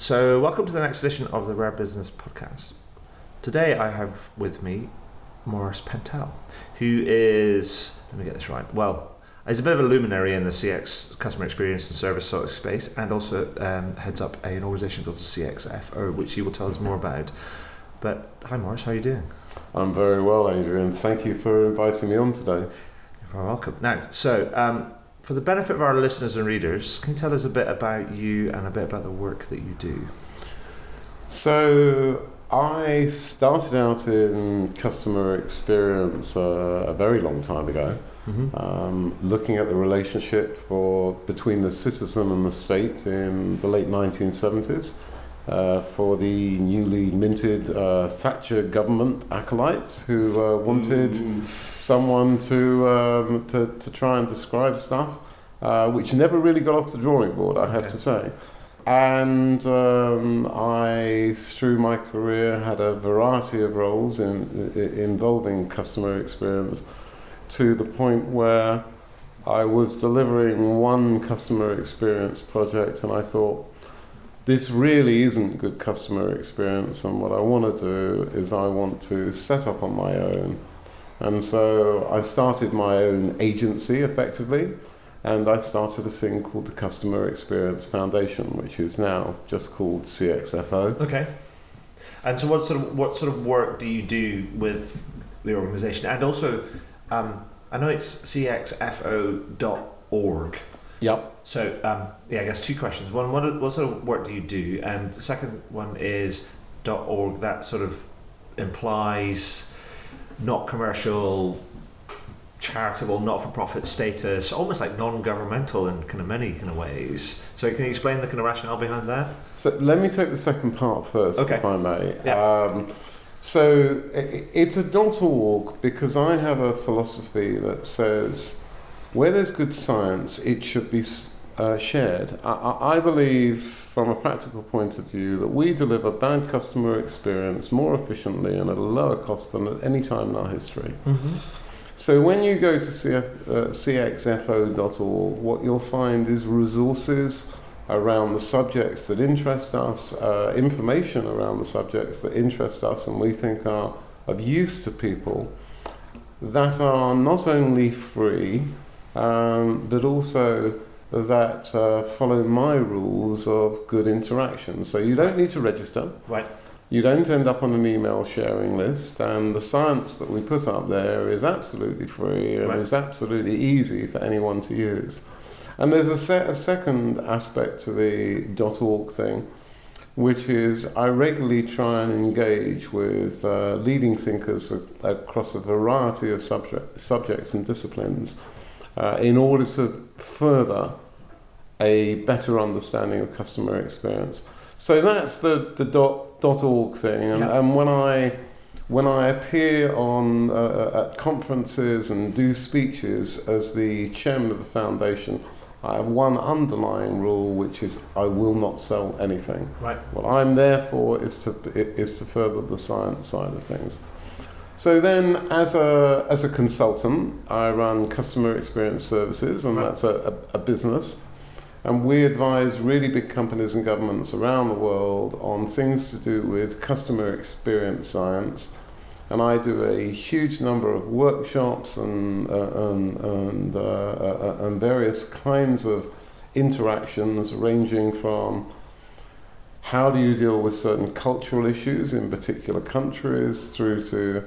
So welcome to the next edition of the Rare Business Podcast. Today I have with me Maurice Pentel, who is, let me get this right, well, he's a bit of a luminary in the CX, customer experience and service sort of space, and also heads up an organisation called CXFO, which he will tell us more about. But hi Maurice, how are you doing? I'm very well, Adrian. Thank you for inviting me on today. You're very welcome. Now, so for the benefit of our listeners and readers, can you tell us a bit about you and a bit about the work that you do? So I started out in customer experience a very long time ago, looking at the relationship between the citizen and the state in the late 1970s. For the newly minted Thatcher government acolytes who wanted someone to try and describe stuff, which never really got off the drawing board, I have to say. And I, through my career, had a variety of roles involving customer experience, to the point where I was delivering one customer experience project, and I thought, this really isn't good customer experience, and what I want to do is I want to set up on my own. And so I started my own agency, effectively, and I started a thing called the Customer Experience Foundation, which is now just called CXFO. Okay. And so what sort of work do you do with the organisation? And also, I know it's cxfo.org. Yep. So, I guess two questions. One, what sort of work do you do? And the second one is .org. That sort of implies not commercial, charitable, not-for-profit status, almost like non-governmental in kind of many kind of ways. So can you explain the kind of rationale behind that? So let me take the second part first, okay, if I may. Yeah. So it's a .org because I have a philosophy that says, where there's good science, it should be shared. I believe, from a practical point of view, that we deliver bad customer experience more efficiently and at a lower cost than at any time in our history. Mm-hmm. So when you go to cxfo.org, what you'll find is resources around the subjects that interest us, information around the subjects that interest us and we think are of use to people, that are not only free, but also that follow my rules of good interaction. So you don't need to register. Right. You don't end up on an email sharing list, and the science that we put up there is absolutely free and is absolutely easy for anyone to use. And there's a second aspect to the .org thing, which is I regularly try and engage with leading thinkers across a variety of subjects and disciplines, in order to further a better understanding of customer experience. So that's the .org thing, and when I appear on at conferences and do speeches as the chairman of the foundation, I have one underlying rule, which is I will not sell anything. Right. What I'm there for is to further the science side of things. So then, as a consultant, I run customer experience services, and that's a business. And we advise really big companies and governments around the world on things to do with customer experience science. And I do a huge number of workshops and various kinds of interactions, ranging from how do you deal with certain cultural issues in particular countries, through to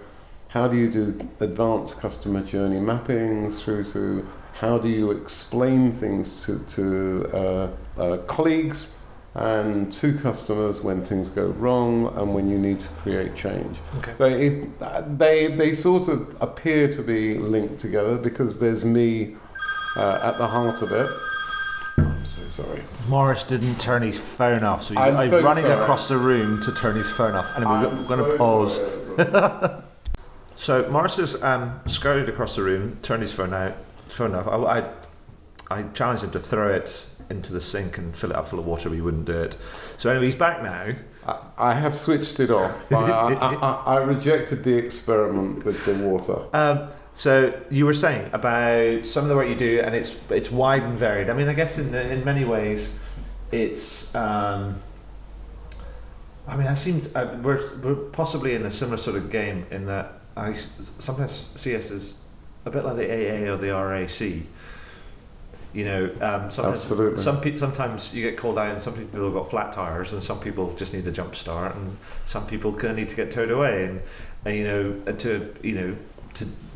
how do you do advanced customer journey mapping, through to how do you explain things to colleagues and to customers when things go wrong and when you need to create change. Okay. So they sort of appear to be linked together because there's me at the heart of it. I'm so sorry. Maurice didn't turn his phone off, so he's running sorry. Across the room to turn his phone off. And we're going to pause. So Maurice has scurried across the room, turned his phone off. I challenged him to throw it into the sink and fill it up full of water, but he wouldn't do it. So anyway, he's back now. I have switched it off. I rejected the experiment with the water. So you were saying about some of the work you do, and it's wide and varied. I mean, I guess in many ways, it's I mean, I seem we're possibly in a similar sort of game in that I sometimes see us as a bit like the AA or the RAC. You know, sometimes Absolutely. sometimes you get called out, and some people have got flat tires, and some people just need a jump start, and some people kind of need to get towed away, and to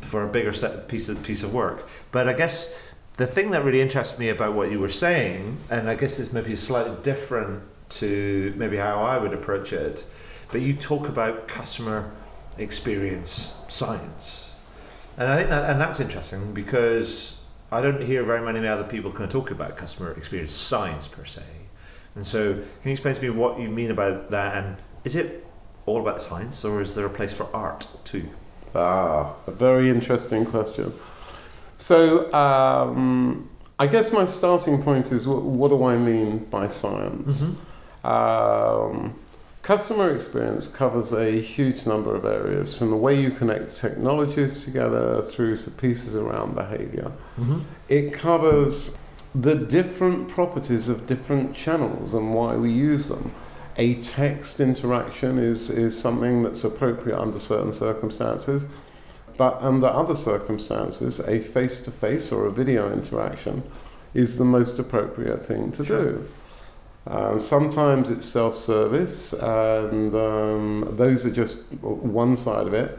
for a bigger piece of work. But I guess the thing that really interests me about what you were saying, and I guess it's maybe slightly different to maybe how I would approach it, but you talk about customer experience science, and I think that's interesting because I don't hear very many other people kind of talk about customer experience science per se. And so, can you explain to me what you mean about that? And is it all about science, or is there a place for art too? A very interesting question. So, I guess my starting point is what do I mean by science? Mm-hmm. Customer experience covers a huge number of areas, from the way you connect technologies together through to pieces around behavior. Mm-hmm. It covers the different properties of different channels and why we use them. A text interaction is something that's appropriate under certain circumstances, but under other circumstances, a face-to-face or a video interaction is the most appropriate thing to do. Sometimes it's self-service, and those are just one side of it.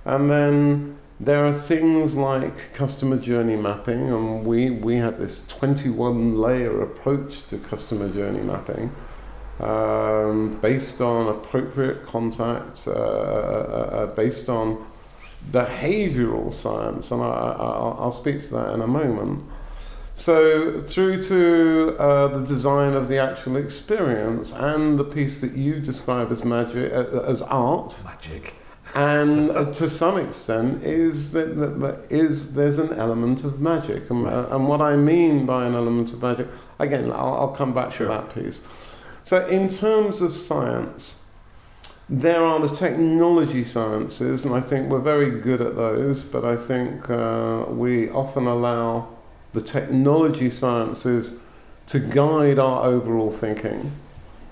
And then there are things like customer journey mapping, and we have this 21-layer approach to customer journey mapping based on appropriate contact, based on behavioural science, and I'll speak to that in a moment. So through to the design of the actual experience and the piece that you describe as magic, as art. Magic. And to some extent there's an element of magic. And what I mean by an element of magic, again, I'll come back to that piece. So in terms of science, there are the technology sciences, and I think we're very good at those, but I think we often allow the technology sciences to guide our overall thinking.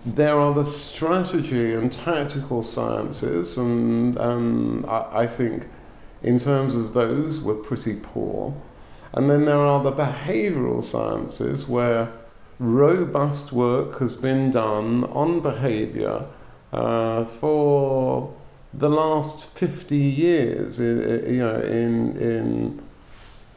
There are the strategy and tactical sciences, and I think in terms of those we're pretty poor. And then there are the behavioural sciences, where robust work has been done on behaviour for the last 50 years, in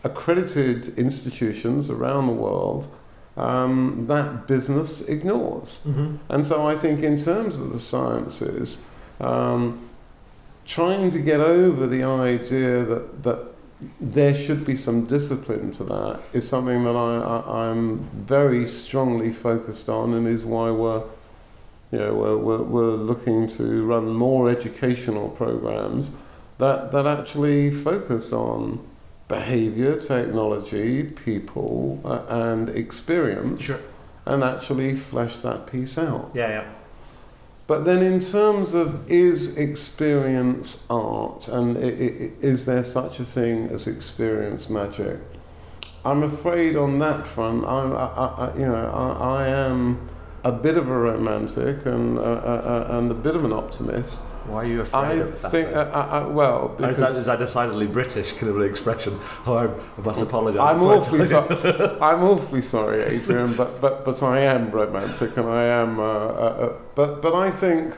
accredited institutions around the world that business ignores. Mm-hmm. And so I think in terms of the sciences, trying to get over the idea that there should be some discipline to that is something that I'm very strongly focused on, and is why we're looking to run more educational programs that actually focus on behavior, technology, people, and experience, Sure. and actually flesh that piece out. Yeah. But then in terms of, is experience art, and is there such a thing as experience magic? I'm afraid on that front, I am a bit of a romantic and a bit of an optimist. Why are you afraid of that? Because is that decidedly British kind of an expression? Oh, I must apologise. I'm awfully sorry, Adrian, but I am romantic, and I am. But I think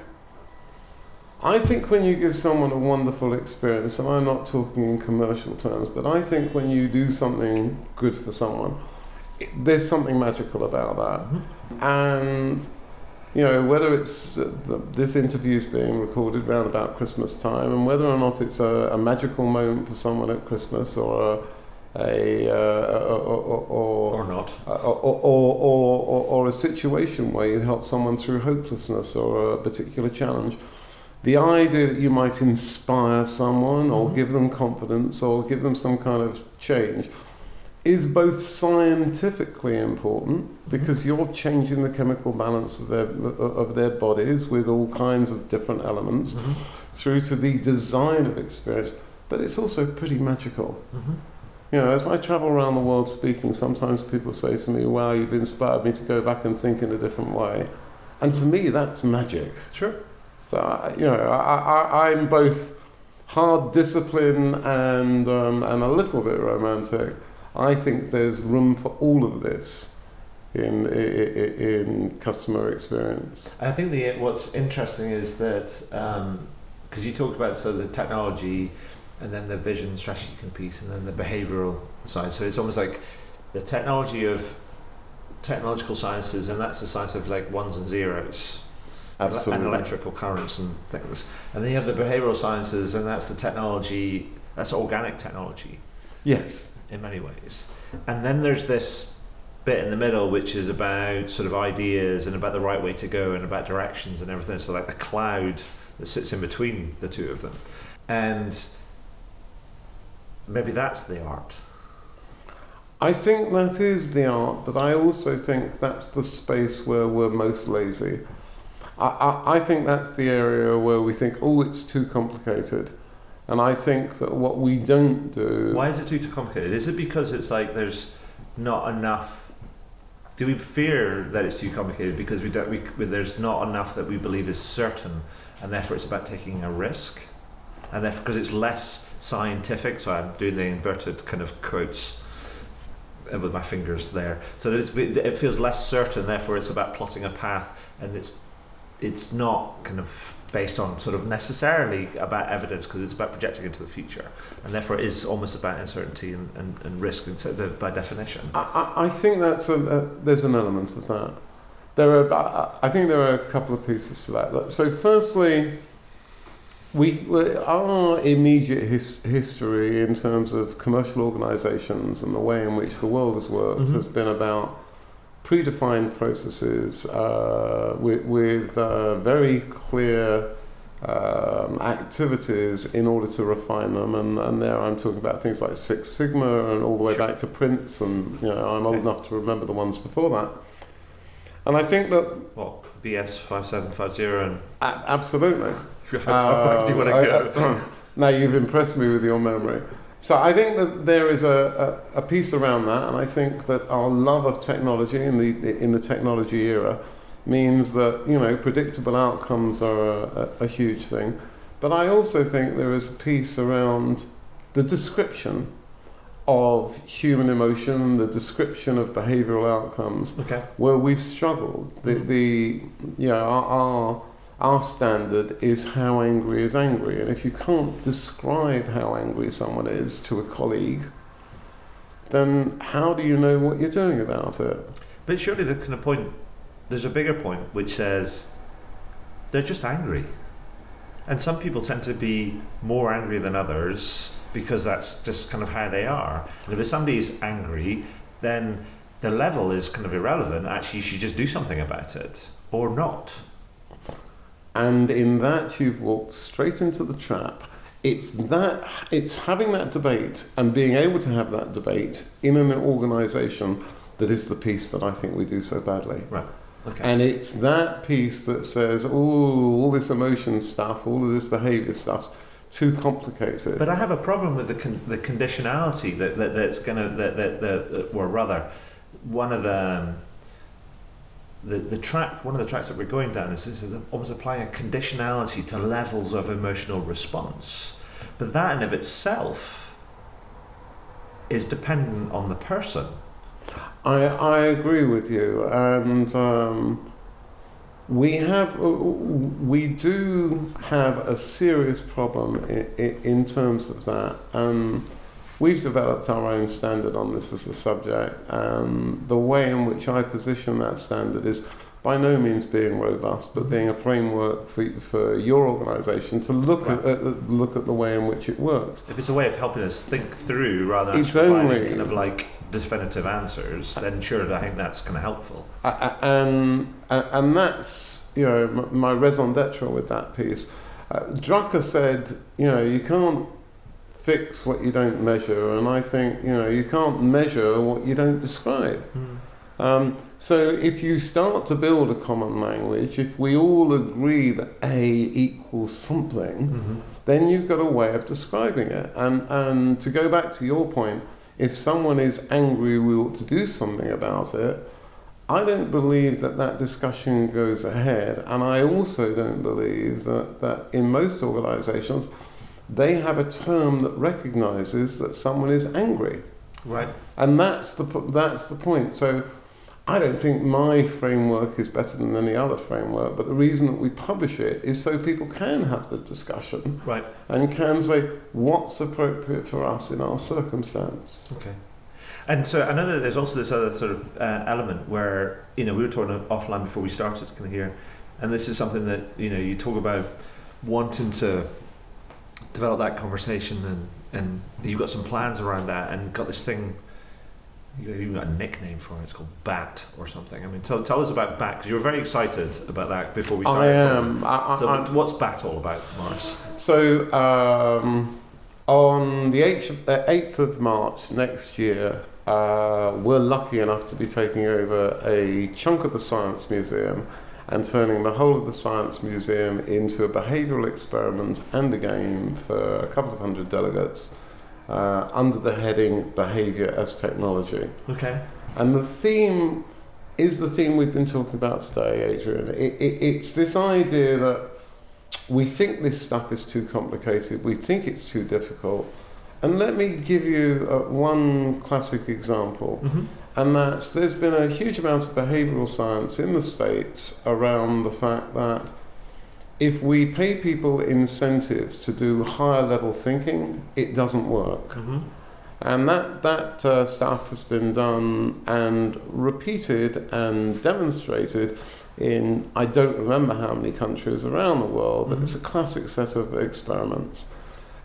when you give someone a wonderful experience, and I'm not talking in commercial terms, but I think when you do something good for someone, there's something magical about that. Mm-hmm. And whether it's this interview's being recorded round about Christmas time, and whether or not it's a magical moment for someone at Christmas, or or a situation where you help someone through hopelessness or a particular challenge, the idea that you might inspire someone, or give them confidence, or give them some kind of change, is both scientifically important, because you're changing the chemical balance of their bodies with all kinds of different elements, through to the design of experience, but it's also pretty magical. As I travel around the world speaking, sometimes people say to me, wow, you've inspired me to go back and think in a different way. And to me, that's magic. Sure. So, I'm both hard discipline and a little bit romantic. I think there's room for all of this in customer experience. I think what's interesting is that because you talked about the technology and then the vision strategy piece and then the behavioural side. So it's almost like the technology of technological sciences, and that's the science of like ones and zeros. Absolutely. And electrical currents and things. And then you have the behavioural sciences, and that's the technology, that's organic technology. Yes. In many ways. And then there's this bit in the middle which is about sort of ideas and about the right way to go and about directions and everything. So like the cloud that sits in between the two of them. And maybe that's the art. I think that is the art, but I also think that's the space where we're most lazy. I think that's the area where we think, oh, it's too complicated. And I think that what we don't do... Why is it too complicated? Is it because it's like there's not enough... Do we fear that it's too complicated because there's not enough that we believe is certain, and therefore it's about taking a risk? And therefore, because it's less scientific, so I'm doing the inverted kind of quotes with my fingers there. So it feels less certain, therefore it's about plotting a path, and it's not kind of based on sort of necessarily about evidence, because it's about projecting into the future, and therefore it is almost about uncertainty and risk by definition. I think that's there's an element of that. I think there are a couple of pieces to that. So firstly, our immediate history in terms of commercial organisations and the way in which the world has worked has been about predefined processes with very clear activities in order to refine them, and there I'm talking about things like Six Sigma and all the way back to Prince, and I'm old enough to remember the ones before that. And I think that BS 5750 and absolutely. How back do you want to go? Now you've impressed me with your memory. So I think that there is a piece around that, and I think that our love of technology in the technology era means that predictable outcomes are a huge thing. But I also think there is a piece around the description of human emotion, the description of behavioural outcomes, where we've struggled. Our standard is how angry is angry, and if you can't describe how angry someone is to a colleague, then how do you know what you're doing about it? But surely there's a bigger point which says they're just angry, and some people tend to be more angry than others because that's just kind of how they are. And if somebody's angry, then the level is kind of irrelevant. Actually, you should just do something about it or not. And in that, you've walked straight into the trap. It's having that debate and being able to have that debate in an organisation that is the piece that I think we do so badly. Right. Okay. And it's that piece that says, oh, all this emotion stuff, all of this behaviour stuff's too complicated. But I have a problem with the conditionality that's going to, or rather, one of the tracks that we're going down is almost applying a conditionality to levels of emotional response. But that in of itself is dependent on the person. I agree with you, and we do have a serious problem in terms of that. We've developed our own standard on this as a subject, and the way in which I position that standard is by no means being robust, but being a framework for your organisation to look at the way in which it works. If it's a way of helping us think through rather than providing kind of like definitive answers, then sure, I think that's kind of helpful. And that's my raison d'etre with that piece. Drucker said, you can't fix what you don't measure, and I think you can't measure what you don't describe. So if you start to build a common language, if we all agree that A equals something, then you've got a way of describing it. And to go back to your point, if someone is angry, we ought to do something about it. I don't believe that discussion goes ahead, and I also don't believe that in most organisations they have a term that recognises that someone is angry. Right. And that's the point. So I don't think my framework is better than any other framework, but the reason that we publish it is so people can have the discussion, right, and can say what's appropriate for us in our circumstance. Okay. And so I know that there's also this other sort of element where, we were talking offline before we started kind of here, and this is something that, you talk about wanting to develop that conversation, and you've got some plans around that, and got this thing, you've even got a nickname for it, it's called BAT or something. I mean, tell us about BAT, because you were very excited about that before we started talking. What's BAT all about, Morris? So on the 8th of March next year, we're lucky enough to be taking over a chunk of the Science Museum and turning the whole of the Science Museum into a behavioural experiment and a game for a couple of hundred delegates under the heading Behaviour as Technology. Okay. And the theme is the theme we've been talking about today, Adrian. It's this idea that we think this stuff is too complicated, we think it's too difficult. And let me give you one classic example. Mm-hmm. And that's, there's been a huge amount of behavioural science in the States around the fact that if we pay people incentives to do higher level thinking, it doesn't work. Mm-hmm. And that stuff has been done and repeated and demonstrated in, I don't remember how many countries around the world, but mm-hmm. it's a classic set of experiments.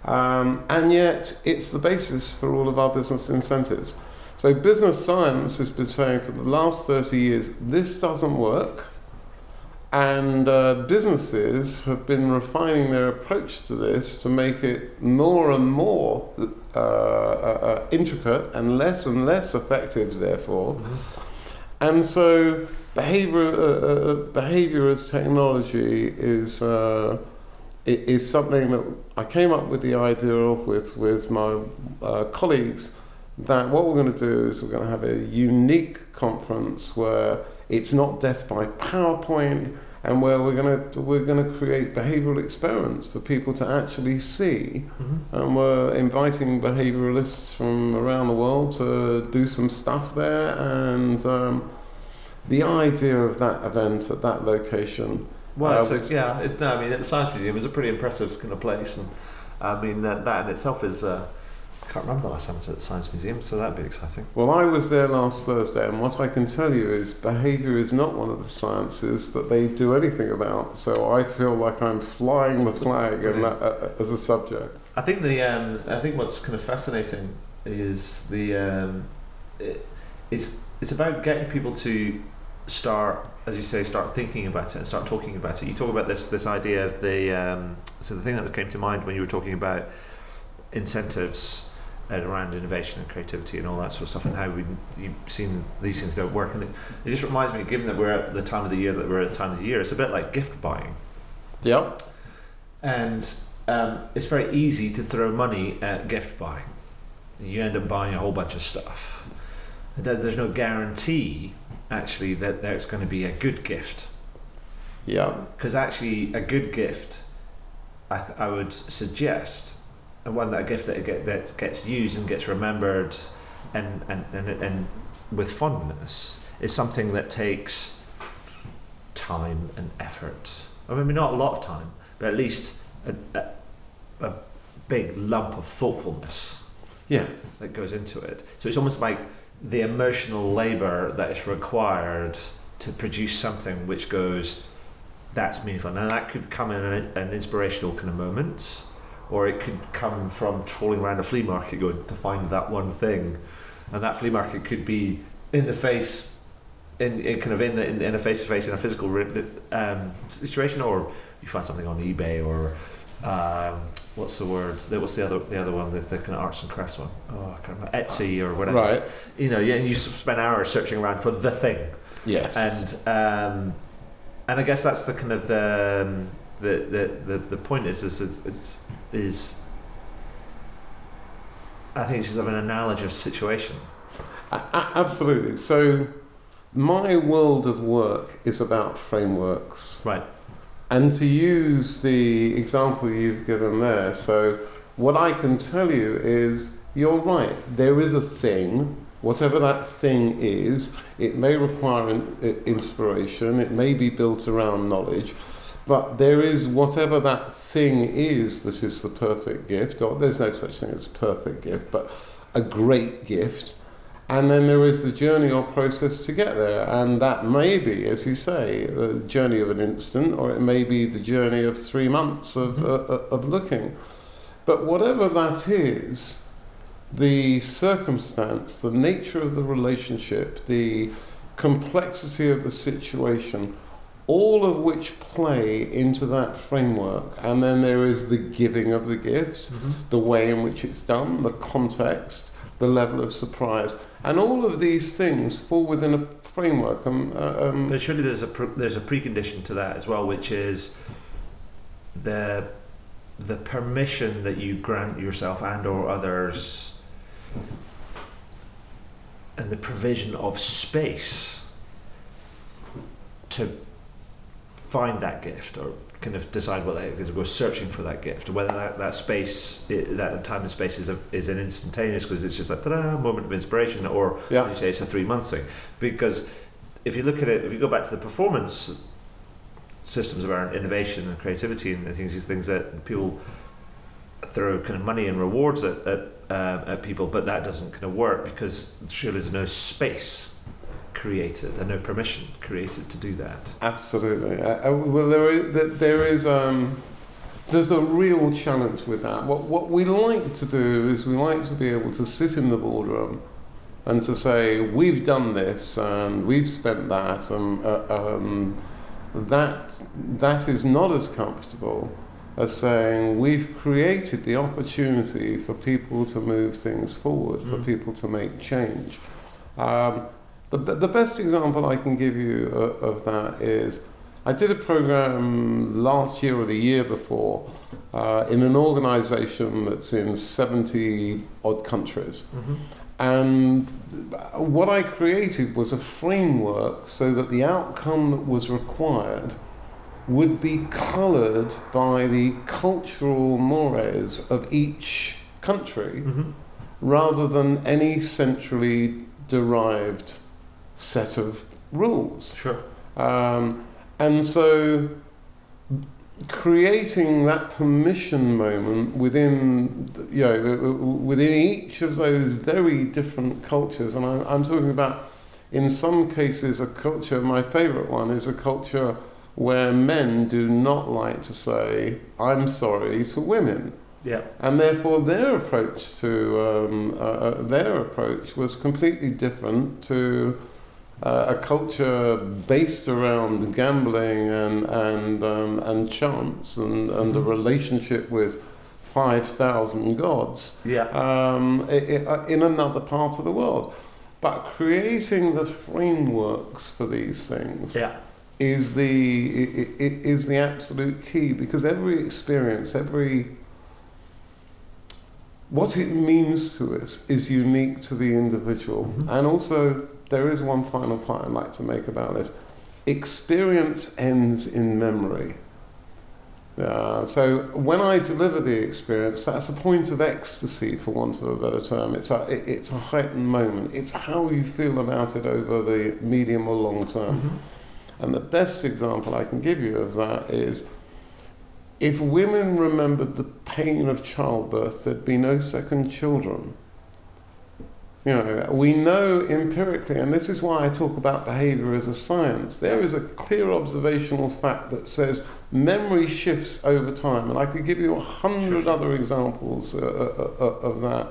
And yet it's the basis for all of our business incentives. So business science has been saying for the last 30 years, this doesn't work. And businesses have been refining their approach to this to make it more and more intricate and less effective, therefore. Mm-hmm. And so behavior as technology is something that I came up with the idea of with my colleagues, that what we're going to do is we're going to have a unique conference where it's not death by PowerPoint, and where we're going to create behavioural experiments for people to actually see. Mm-hmm. And we're inviting behaviouralists from around the world to do some stuff there. And the idea of that event at that location. Well, at the Science Museum is a pretty impressive kind of place, and I mean that in itself is. I can't remember the last time I was at the Science Museum, so that'd be exciting. Well, I was there last Thursday, and what I can tell you is behaviour is not one of the sciences that they do anything about. So I feel like I'm flying the flag as a subject. I think I think what's kind of fascinating is it's about getting people to start, as you say, start thinking about it and start talking about it. You talk about this idea of so the thing that came to mind when you were talking about incentives around innovation and creativity and all that sort of stuff, and how you've seen these things don't work. And it just reminds me, given that we're at the time of the year, it's a bit like gift buying. Yep. And it's very easy to throw money at gift buying. You end up buying a whole bunch of stuff. There's no guarantee, actually, that there's going to be a good gift. Yeah. Because actually, a good gift, I would suggest, a gift that gets used and gets remembered and with fondness, is something that takes time and effort. I mean, not a lot of time, but at least a big lump of thoughtfulness. Yes. That goes into it. So it's almost like the emotional labour that is required to produce something which goes, that's meaningful. Now that could come in an inspirational kind of moment, or it could come from trawling around a flea market going to find that one thing, and that flea market could be in the face, in a face-to-face in a physical situation, or you find something on eBay, or what's the other one, the kind of arts and crafts one? Oh, I can't remember. Etsy or whatever. Right. And you spend hours searching around for the thing. Yes. And I guess that's the kind of the point is I think it's just of an analogous situation. Absolutely. So my world of work is about frameworks. Right. And to use the example you've given there, so what I can tell you is, you're right, there is a thing, whatever that thing is, it may require inspiration, it may be built around knowledge, but there is whatever that thing is that is the perfect gift, or there's no such thing as perfect gift, but a great gift. And then there is the journey or process to get there. And that may be, as you say, the journey of an instant, or it may be the journey of 3 months of looking. But whatever that is, the circumstance, the nature of the relationship, the complexity of the situation, all of which play into that framework. And then there is the giving of the gift, the way in which it's done, the context, the level of surprise, and all of these things fall within a framework. But surely there's a precondition to that as well, which is the permission that you grant yourself and or others, and the provision of space to find that gift, or kind of decide what that is, because we're searching for that gift, whether that space, that time and space is an instantaneous, because it's just like ta-da, moment of inspiration, or as you say, it's a 3-month thing. Because if you look at it, if you go back to the performance systems around innovation and creativity and these things that people throw kind of money and rewards at people, but that doesn't kind of work because surely there's no space created and no permission created to do that. Absolutely. Well, there's a real challenge with that. What we like to do is we like to be able to sit in the boardroom and to say, we've done this and we've spent that, and that is not as comfortable as saying we've created the opportunity for people to move things forward, for people to make change. The best example I can give you of that is, I did a program last year or the year before in an organisation that's in 70 odd countries. And what I created was a framework so that the outcome that was required would be coloured by the cultural mores of each country, rather than any centrally derived set of rules. Sure. And so creating that permission moment within each of those very different cultures, and I'm talking about, in some cases, a culture, my favourite one is a culture where men do not like to say I'm sorry to women. Yeah. And therefore their approach was completely different to a culture based around gambling and chance and a relationship with 5,000 gods in another part of the world. But creating the frameworks for these things is the absolute key, because every experience, what it means to us is unique to the individual. And also, there is one final point I'd like to make about this. Experience ends in memory. So when I deliver the experience, that's a point of ecstasy, for want of a better term. It's a heightened moment. It's how you feel about it over the medium or long term. And the best example I can give you of that is, if women remembered the pain of childbirth, there'd be no second children. We know empirically, and this is why I talk about behaviour as a science, there is a clear observational fact that says memory shifts over time. And I could give you 100 other examples of that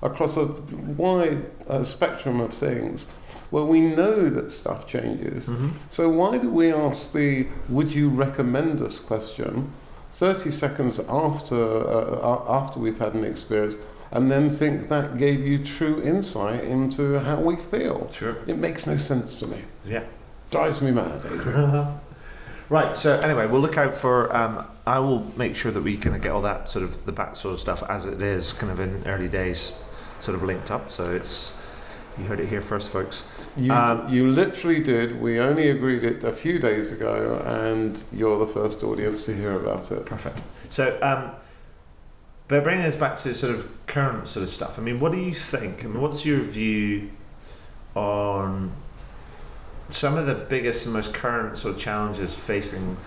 across a wide spectrum of things, where we know that stuff changes. So why do we ask the "would you recommend us" question 30 seconds after we've had an experience, and then think that gave you true insight into how we feel? Sure. It makes no sense to me. Yeah. Drives me mad, Adrian. Right, so anyway, we'll look out for, I will make sure that we kind of get all that sort of, the back sort of stuff as it is kind of in early days sort of linked up, so it's You heard it here first, folks. You literally did. We only agreed it a few days ago, and you're the first audience to hear about it. Perfect. So, but bringing us back to sort of current sort of stuff. I mean, what do you think? I mean, what's your view on some of the biggest and most current sort of challenges facing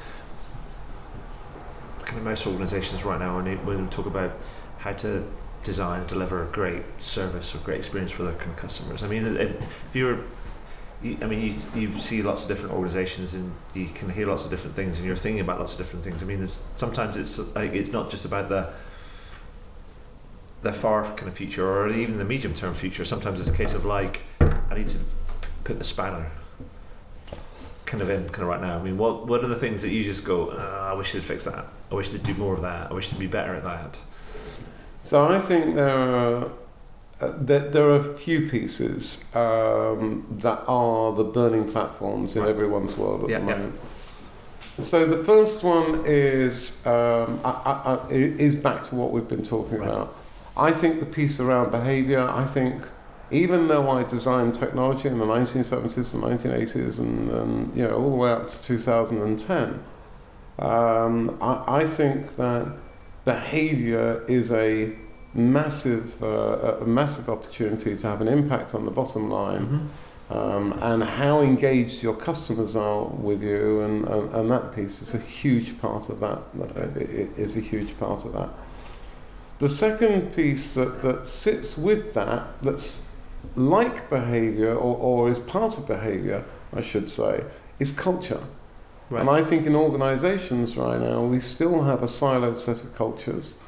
kind of most organisations right now when we talk about how to design and deliver a great service or great experience for their kind of customers? I mean, if you see lots of different organisations and you can hear lots of different things and you're thinking about lots of different things. I mean, sometimes it's not just about the far kind of future or even the medium term future. Sometimes it's a case of like, I need to put the spanner kind of right now. I mean, what are the things that you just go, I wish they'd fix that. I wish they'd do more of that. I wish they'd be better at that. So I think there are a few pieces that are the burning platforms in everyone's world at the moment. So the first one is back to what we've been talking about. I think the piece around behaviour, I think even though I designed technology in the 1970s, the 1980s, and all the way up to 2010, I think that behaviour is a massive opportunity to have an impact on the bottom line, and how engaged your customers are with you, and that piece is a huge part of that. It is a huge part of that. The second piece that sits with that's like behaviour or is part of behaviour, I should say, is culture. Right. And I think in organisations right now we still have a siloed set of cultures,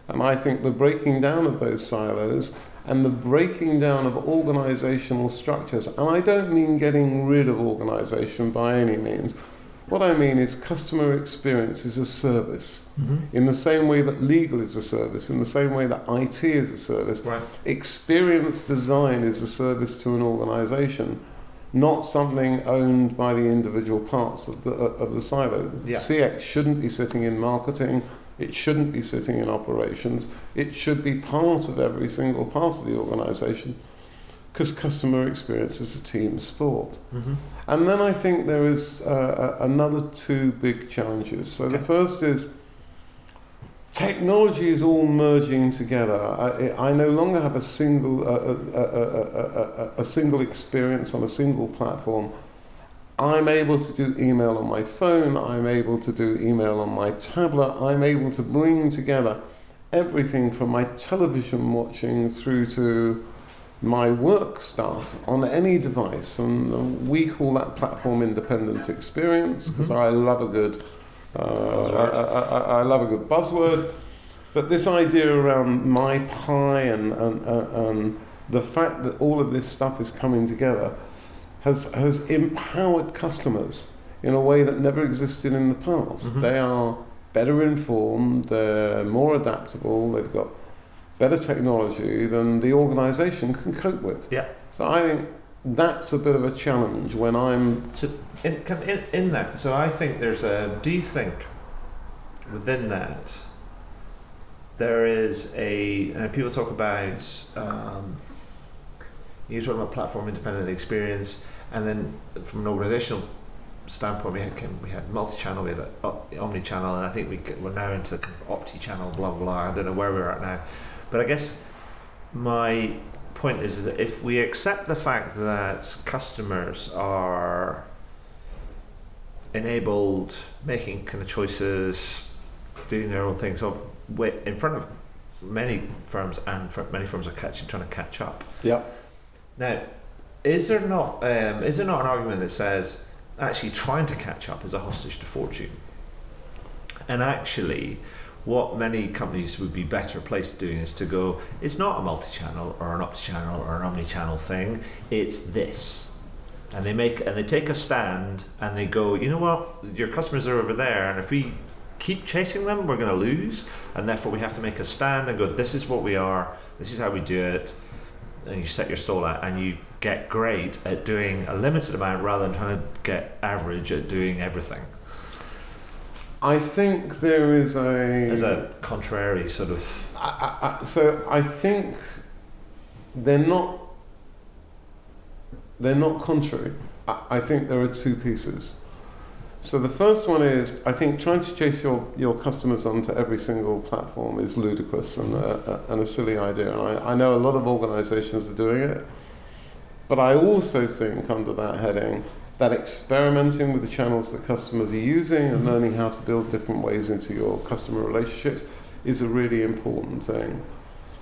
and I think the breaking down of those silos and the breaking down of organisational structures, and I don't mean getting rid of organisation by any means. What I mean is customer experience is a service. In the same way that legal is a service, in the same way that IT is a service, experience design is a service to an organisation, not something owned by the individual parts of the silo. CX shouldn't be sitting in marketing, it shouldn't be sitting in operations, it should be part of every single part of the organisation, because customer experience is a team sport. And then I think there is another two big challenges. So the first is technology is all merging together. I no longer have a single experience on a single platform. I'm able to do email on my phone, I'm able to do email on my tablet, I'm able to bring together everything from my television watching through to my work stuff on any device, and we call that platform independent experience, because I love a good I love a good buzzword. But this idea around my pie and the fact that all of this stuff is coming together has empowered customers in a way that never existed in the past. They are better informed, they're more adaptable, they've got better technology than the organisation can cope with. So I think that's a bit of a challenge when I'm... So in that, so I think there's do you think within that there is people talk about, you're talking about platform independent experience, and then from an organisational standpoint we had multi-channel, we had omni-channel, and I think we're now into kind of opti-channel, blah blah blah. I don't know where we're at now. But I guess my point is that if we accept the fact that customers are enabled, making kind of choices, doing their own things, in front of many firms, and many firms are trying to catch up. Now, is there not an argument that says actually trying to catch up is a hostage to fortune, and actually what many companies would be better placed doing is to go, it's not a multi-channel or an opti-channel or an omni-channel thing, it's this. And they take a stand and they go, you know what, your customers are over there, and if we keep chasing them, we're going to lose, and therefore we have to make a stand and go, this is what we are, this is how we do it, and you set your stall out, and you get great at doing a limited amount rather than trying to get average at doing everything. I think there is as a contrary sort of... So I think they're not they're not contrary. I think there are two pieces. So the first one is, I think trying to chase your customers onto every single platform is ludicrous and a silly idea. And I know a lot of organizations are doing it, but I also think under that heading, that experimenting with the channels that customers are using and learning how to build different ways into your customer relationships is a really important thing.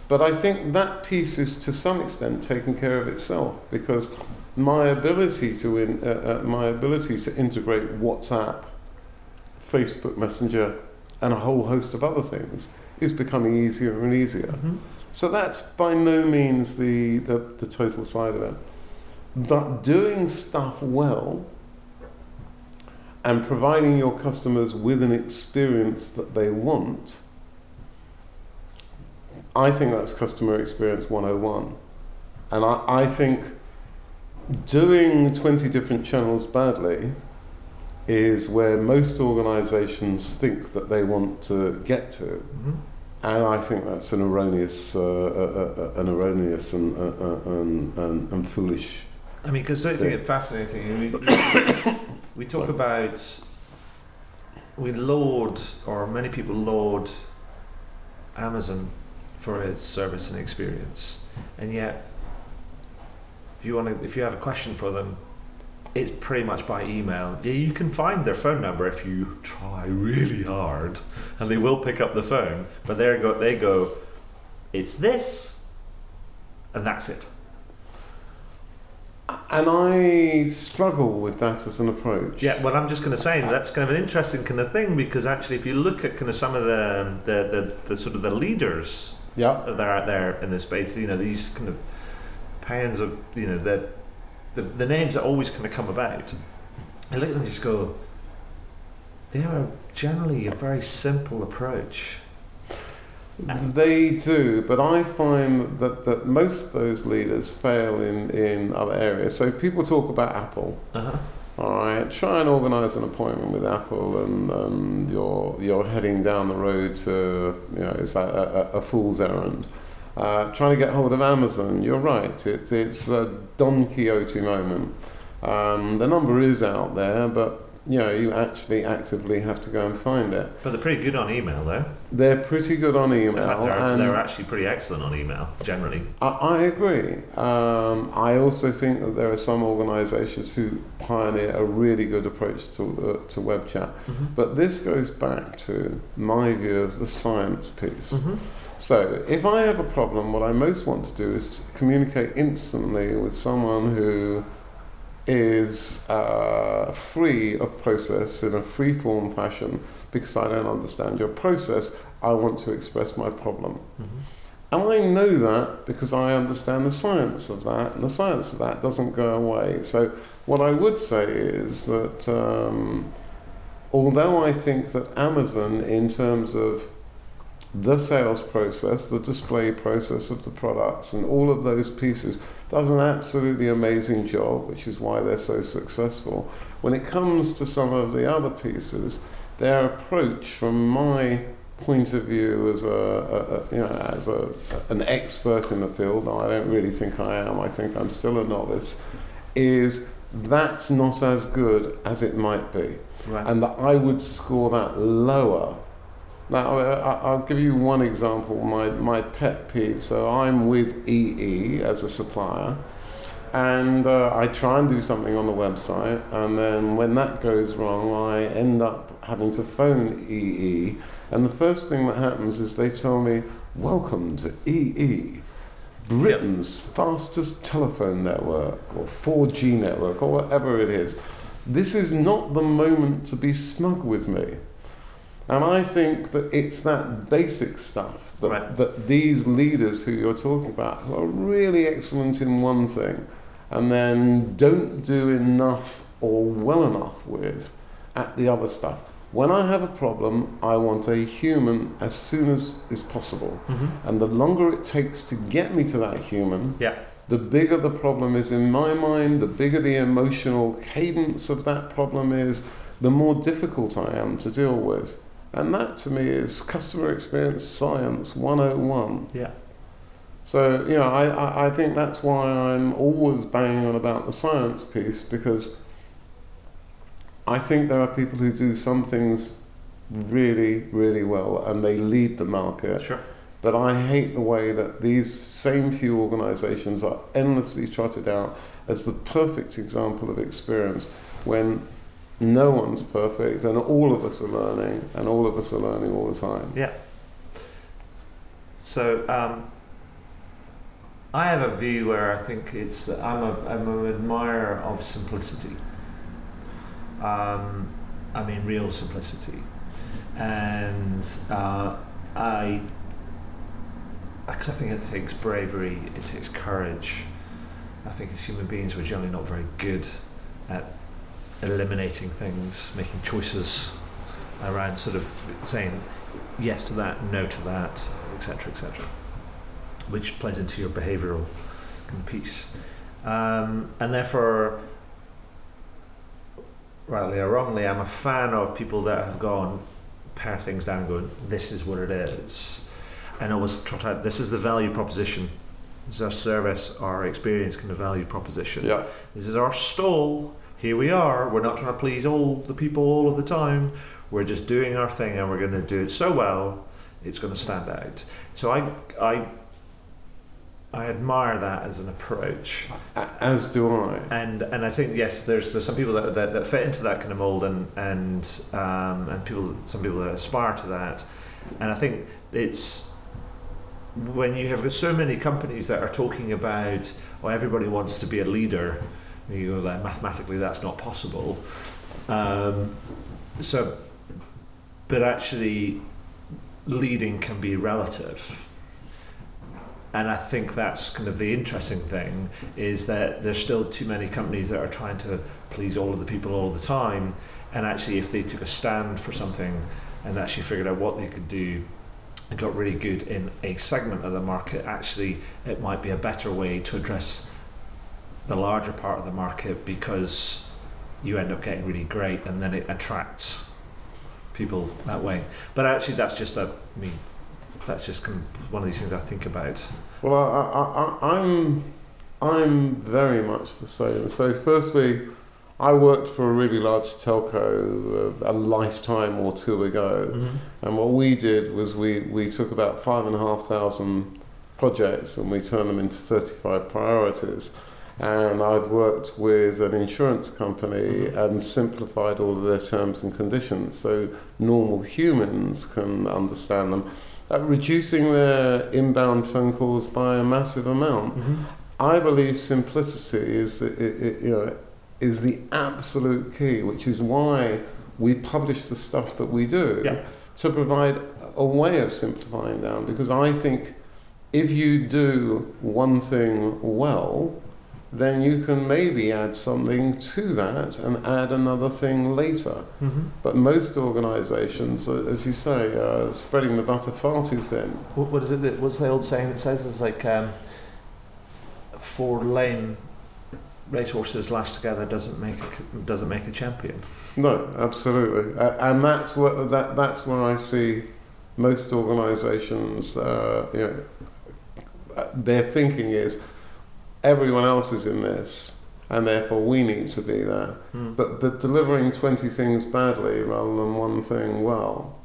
But I think that piece is to some extent taking care of itself, because my ability to integrate WhatsApp, Facebook Messenger, and a whole host of other things is becoming easier and easier. Mm-hmm. So that's by no means the total side of it. But doing stuff well and providing your customers with an experience that they want, I think that's customer experience 101. And I think doing 20 different channels badly is where most organizations think that they want to get to. Mm-hmm. And I think that's an erroneous and foolish. I mean, because I think it's fascinating. We talk about, many people laud Amazon for its service and experience, and yet if you have a question for them, it's pretty much by email. Yeah, you can find their phone number if you try really hard, and they will pick up the phone. But they go, it's this, and that's it. And I struggle with that as an approach. Yeah, well, I'm just going to say that's kind of an interesting kind of thing, because actually, if you look at kind of some of the sort of the leaders that are out there in this space, you know, these kind of pounds of, you know, the names that always kind of come about, I look at them and just go, they are generally a very simple approach. They do, but I find that most of those leaders fail in other areas. So people talk about Apple. Uh-huh. All right, try and organise an appointment with Apple, and you're heading down the road to, you know, it's a fool's errand. Trying to get hold of Amazon, you're right. It's a Don Quixote moment. The number is out there, but you know, you actually actively have to go and find it. But they're pretty good on email, though. They're pretty good on email. In fact, they're actually pretty excellent on email, generally. I agree. I also think that there are some organisations who pioneer a really good approach to web chat. Mm-hmm. But this goes back to my view of the science piece. Mm-hmm. So if I have a problem, what I most want to do is to communicate instantly with someone who is free of process in a free-form fashion, because I don't understand your process. I want to express my problem. Mm-hmm. And I know that because I understand the science of that, and the science of that doesn't go away. So what I would say is that although I think that Amazon, in terms of the sales process, the display process of the products, and all of those pieces, does an absolutely amazing job, which is why they're so successful. When it comes to some of the other pieces, their approach, from my point of view as an expert in the field, I don't really think I am, I think I'm still a novice, is that's not as good as it might be. Right. And that I would score that lower. Now, I'll give you one example, my pet peeve. So I'm with EE as a supplier, and I try and do something on the website, and then when that goes wrong, I end up having to phone EE, and the first thing that happens is they tell me, welcome to EE, Britain's fastest telephone network, or 4G network, or whatever it is. This is not the moment to be smug with me. And I think that it's that basic stuff that these leaders who you're talking about, who are really excellent in one thing and then don't do enough or well enough with at the other stuff. When I have a problem, I want a human as soon as is possible. Mm-hmm. And the longer it takes to get me to that human, the bigger the problem is in my mind, the bigger the emotional cadence of that problem is, the more difficult I am to deal with. And that, to me, is customer experience science 101. Yeah. So, I think that's why I'm always banging on about the science piece, because I think there are people who do some things really, really well and they lead the market. Sure. But I hate the way that these same few organisations are endlessly trotted out as the perfect example of experience, when no one's perfect and all of us are learning, and all of us are learning all the time. Yeah. So I have a view where I think it's that I'm an admirer of simplicity. I mean real simplicity, and because I think it takes bravery, it takes courage. I think as human beings we're generally not very good at eliminating things, making choices around sort of saying yes to that, no to that, etc., etc., which plays into your behavioural kind of piece. And therefore, rightly or wrongly, I'm a fan of people that have gone, pare things down and going, this is what it is. And always trot out, this is the value proposition. This is our service, our experience kind of value proposition. Yeah. This is our stall. Here we are. We're not trying to please all the people all of the time. We're just doing our thing, and we're going to do it so well, it's going to stand out. So I admire that as an approach. As do I. And I think yes, there's some people that fit into that kind of mold, and some people that aspire to that. And I think it's when you have got so many companies that are talking about, well, everybody wants to be a leader. You go, like, mathematically that's not possible. But actually, leading can be relative. And I think that's kind of the interesting thing, is that there's still too many companies that are trying to please all of the people all the time. And actually, if they took a stand for something and actually figured out what they could do and got really good in a segment of the market, actually it might be a better way to address the larger part of the market, because you end up getting really great and then it attracts people that way. But actually that's just that's just kind of one of these things I think about. Well, I'm very much the same. So firstly, I worked for a really large telco a lifetime or two ago, and what we did was we took about 5,500 projects and we turned them into 35 priorities. And I've worked with an insurance company and simplified all of their terms and conditions so normal humans can understand them, reducing their inbound phone calls by a massive amount. I believe simplicity is the absolute key, which is why we publish the stuff that we do, to provide a way of simplifying down. Because I think if you do one thing well, then you can maybe add something to that and add another thing later. But most organisations, as you say, are spreading the butter far too thin. What is it? What's the old saying that says? It's like 4 lame racehorses lashed together doesn't make a champion. No, absolutely, and that's where I see most organisations. Their thinking is, everyone else is in this, and therefore we need to be there. But delivering 20 things badly rather than one thing well.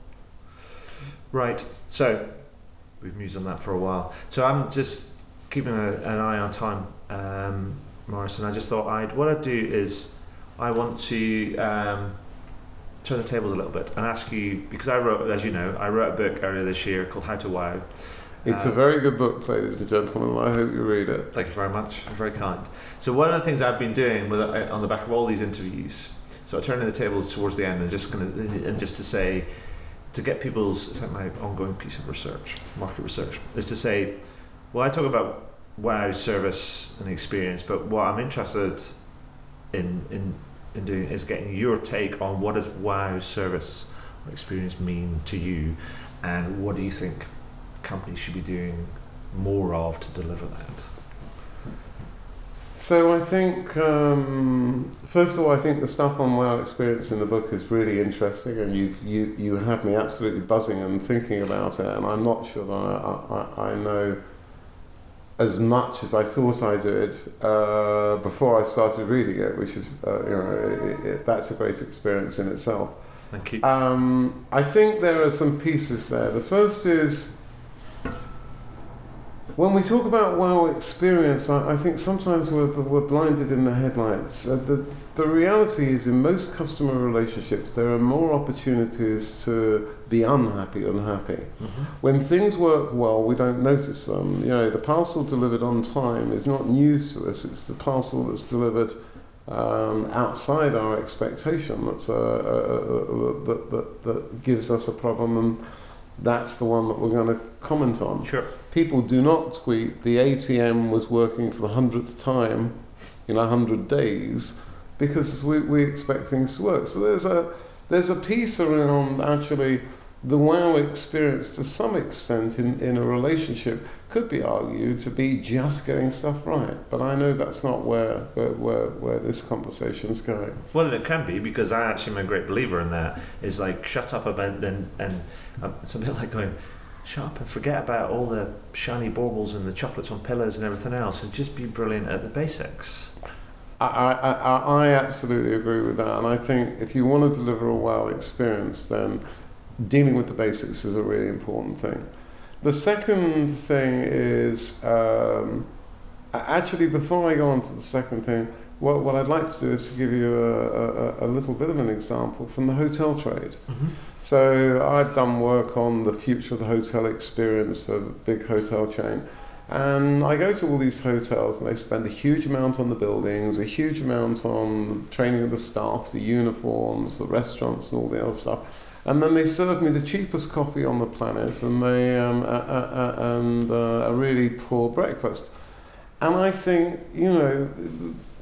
Right. So we've mused on that for a while. So I'm just keeping an eye on time, Morris, and I just thought what I'd do is I want to turn the tables a little bit and ask you, because I wrote a book earlier this year called How to Wow. It's a very good book, ladies and gentlemen, and I hope you read it. Thank you very much. You're very kind. So one of the things I've been doing on the back of all these interviews, so I turn the tables towards the end and just to say, to get it's like my ongoing piece of research, market research, is to say, well, I talk about wow, service and experience, but what I'm interested in doing is getting your take on what does wow, service or experience mean to you, and what do you think companies should be doing more of to deliver that? So I think, first of all, I think the stuff on wow experience in the book is really interesting, and you have me absolutely buzzing and thinking about it, and I'm not sure that I know as much as I thought I did before I started reading it, which is, that's a great experience in itself. Thank you. I think there are some pieces there. The first is, when we talk about wow experience, I think sometimes we're blinded in the headlights. The reality is, in most customer relationships, there are more opportunities to be unhappy. Mm-hmm. When things work well, we don't notice them. The parcel delivered on time is not news to us. It's the parcel that's delivered outside our expectation that gives us a problem, and that's the one that we're going to comment on. Sure. People do not tweet the ATM was working for the 100th time in 100 days, because we expect things to work. So there's a piece around actually the wow experience to some extent in a relationship could be argued to be just getting stuff right. But I know that's not where this conversation's going. Well, it can be, because I actually am a great believer in that. Is like, shut up about and it's a bit like going, shut up and forget about all the shiny baubles and the chocolates on pillows and everything else, and just be brilliant at the basics. I absolutely agree with that, and I think if you want to deliver a wow experience, then dealing with the basics is a really important thing. The second thing is, actually, before I go on to the second thing, what I'd like to do is to give you a little bit of an example from the hotel trade. Mm-hmm. So I've done work on the future of the hotel experience for a big hotel chain. And I go to all these hotels, and they spend a huge amount on the buildings, a huge amount on the training of the staff, the uniforms, the restaurants, and all the other stuff. And then they serve me the cheapest coffee on the planet, and they a really poor breakfast. And I think,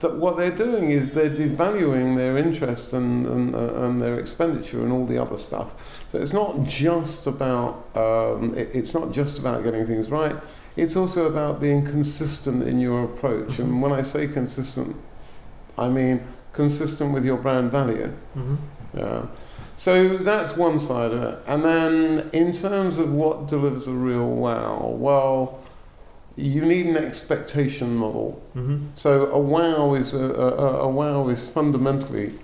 that what they're doing is they're devaluing their interest and their expenditure and all the other stuff. So it's not just about getting things right. It's also about being consistent in your approach. Mm-hmm. And when I say consistent, I mean consistent with your brand value. Mm-hmm. Yeah. So that's one side of it. And then in terms of what delivers a real wow, well, you need an expectation model. Mm-hmm. So a wow is fundamentally,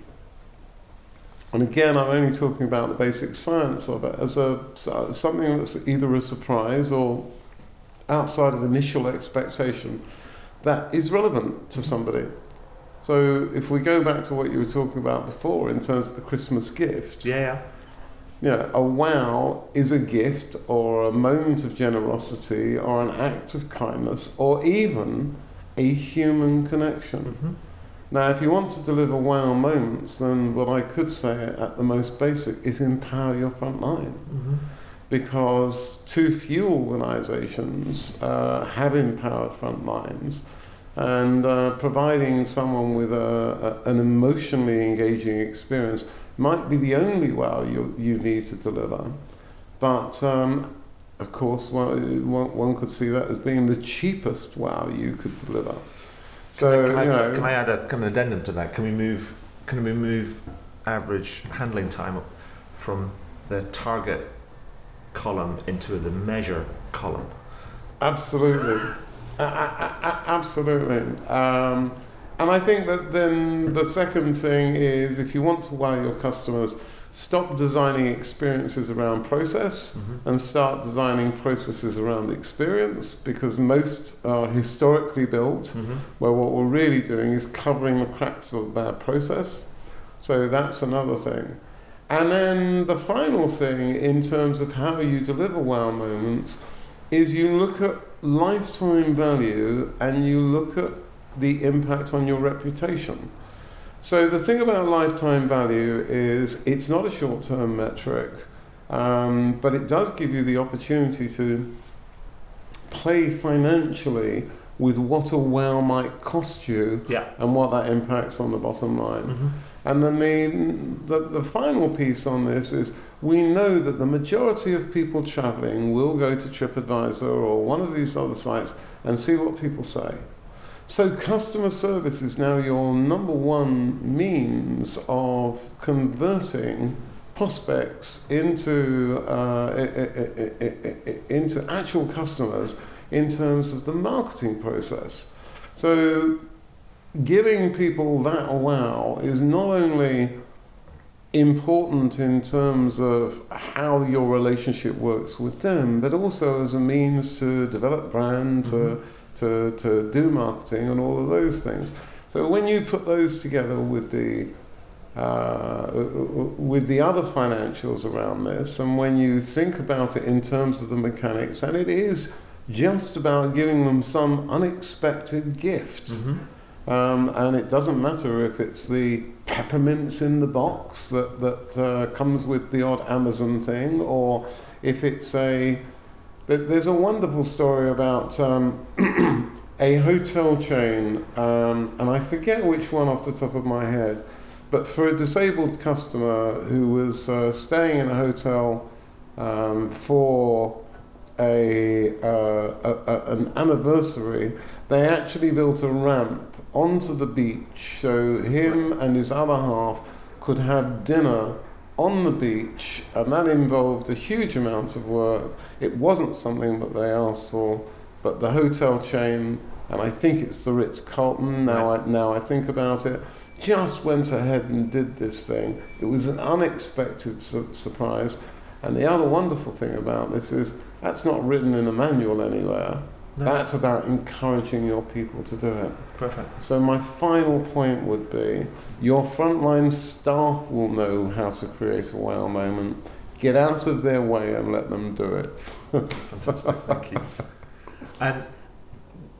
and again, I'm only talking about the basic science of it, as something that's either a surprise or outside of initial expectation that is relevant to somebody. So if we go back to what you were talking about before in terms of the Christmas gift, a wow is a gift or a moment of generosity or an act of kindness or even a human connection. Mm-hmm. Now, if you want to deliver wow moments, then what I could say at the most basic is empower your front line. Mm-hmm. Because too few organisations have empowered front lines, and providing someone with an emotionally engaging experience might be the only wow you need to deliver. But of course, one could see that as being the cheapest wow you could deliver. So can I add an addendum to that? Can we move average handling time from the target column into the measure column? Absolutely. Absolutely. And I think that then the second thing is, if you want to wow your customers, stop designing experiences around process. Mm-hmm. and start designing processes around experience, because most are historically built, mm-hmm. where what we're really doing is covering the cracks of that process. So that's another thing. And then the final thing in terms of how you deliver wow moments is you look at lifetime value and you look at the impact on your reputation. So the thing about lifetime value is it's not a short-term metric, but it does give you the opportunity to play financially with what a wow might cost you, and what that impacts on the bottom line. Mm-hmm. And then the final piece on this is, we know that the majority of people traveling will go to TripAdvisor or one of these other sites and see what people say. So customer service is now your number one means of converting prospects into actual customers in terms of the marketing process. So giving people that wow is not only important in terms of how your relationship works with them, but also as a means to develop brand, to do marketing and all of those things. So when you put those together with the other financials around this, and when you think about it in terms of the mechanics, and it is just about giving them some unexpected gift. And it doesn't matter if it's the peppermints in the box that comes with the odd Amazon thing, or if it's there's a wonderful story about a hotel chain, and I forget which one off the top of my head, but for a disabled customer who was staying in a hotel for an anniversary, they actually built a ramp onto the beach so him and his other half could have dinner on the beach, and that involved a huge amount of work. It wasn't something that they asked for, but the hotel chain, and I think it's the Ritz-Carlton now I think about it, just went ahead and did this thing. It was an unexpected surprise. And the other wonderful thing about this is that's not written in a manual anywhere. No. That's about encouraging your people to do it. Perfect. So my final point would be, your frontline staff will know how to create a wow moment. Get out of their way and let them do it. Fantastic, thank you. And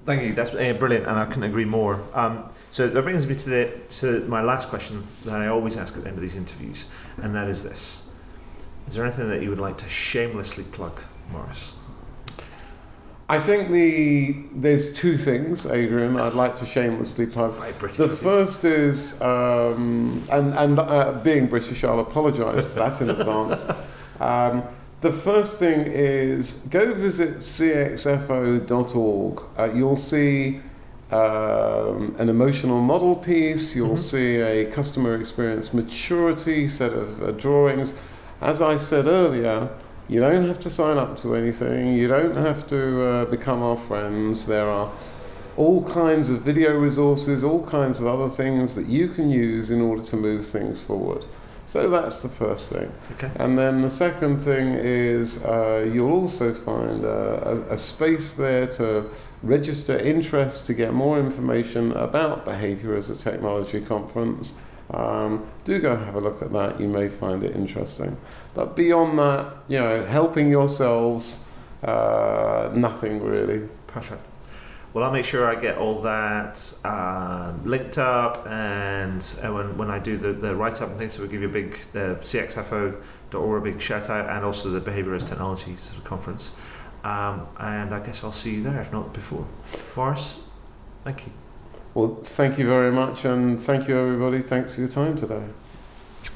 thank you, that's brilliant, and I couldn't agree more. So that brings me to my last question that I always ask at the end of these interviews, and that is this. Is there anything that you would like to shamelessly plug, Maurice? I think there's two things, Adrian, I'd like to shamelessly plug. The first is, being British, I'll apologise for that in advance. The first thing is, go visit cxfo.org. You'll see an emotional model piece, you'll see a customer experience maturity set of drawings. As I said earlier, you don't have to sign up to anything, you don't have to become our friends. There are all kinds of video resources, all kinds of other things that you can use in order to move things forward. So that's the first thing. Okay. And then the second thing is you'll also find a space there to register interest, to get more information about Behaviour as a Technology Conference. Do go have a look at that, you may find it interesting. But beyond that, helping yourselves, nothing really. Perfect. Well, I'll make sure I get all that linked up, and when I do the write-up and things, so we'll give you the cxfo.org a big shout out, and also the Behaviour as Technology Conference. And I guess I'll see you there, if not before. Maurice, thank you. Well, thank you very much, and thank you everybody. Thanks for your time today.